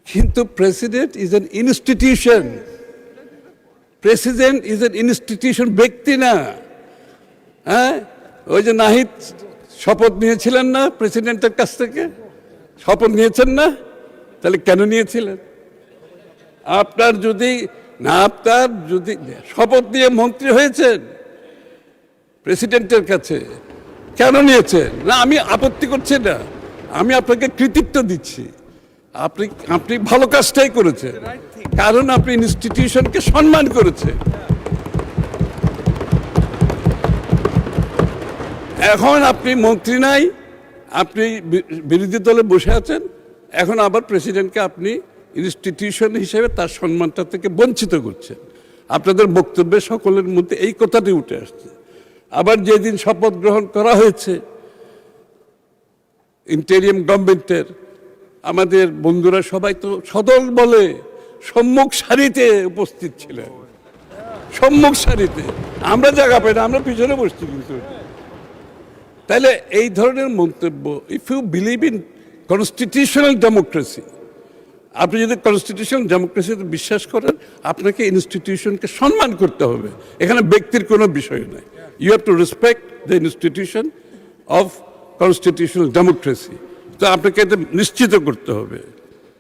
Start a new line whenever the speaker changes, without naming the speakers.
কিন্তু president is an institution. President is an institution, ব্যক্তি না। হ্যাঁ, ওই যে নাহিদ শপথ নিয়েছিলেন না প্রেসিডেন্টের কাছ থেকে? শপথ নিয়েছেন না? তাহলে কেন নিয়েছিলেন? আপনার যদি শপথ নিয়ে মন্ত্রী হয়েছেন প্রেসিডেন্টের কাছে, কেন নিয়েছেন? না, আমি আপত্তি করছি না, আমি আপনাকে কৃতিত্ব দিচ্ছি। আপনি ভালো কাজটাই করেছেন, কারণ আপনি ইনস্টিটিউশনকে সম্মান করেছেন। এখন আপনি মন্ত্রী নাই, আপনি বিরোধী দলে বসে আছেন, এখন আবার প্রেসিডেন্টকে আপনি ইনস্টিটিউশন হিসেবে তার সম্মানটা থেকে বঞ্চিত করছেন। আপনাদের বক্তব্যে সকলের মধ্যে এই কথাটি উঠে আসছে। আবার যেদিন শপথ গ্রহণ করা হয়েছে ইন্টেরিয়াম গভর্নমেন্টের, আমাদের বন্ধুরা সবাই তো সদল বলে সম্মুখ সারিতে উপস্থিত ছিলেন, সম্মুখ সারিতে। আমরা জায়গা পাই না, আমরা পিছনে বসছি। কিন্তু তাহলে এই ধরনের মন্তব্য, if you believe in constitutional democracy, আপনি যদি কনস্টিটিউশনাল ডেমোক্রেসিতে বিশ্বাস করেন, আপনাকে ইনস্টিটিউশনকে সম্মান করতে হবে। এখানে ব্যক্তির কোনো বিষয় নাই। You have to respect the institution of constitutional democracy. তো আপনাকে এটা নিশ্চিত করতে হবে।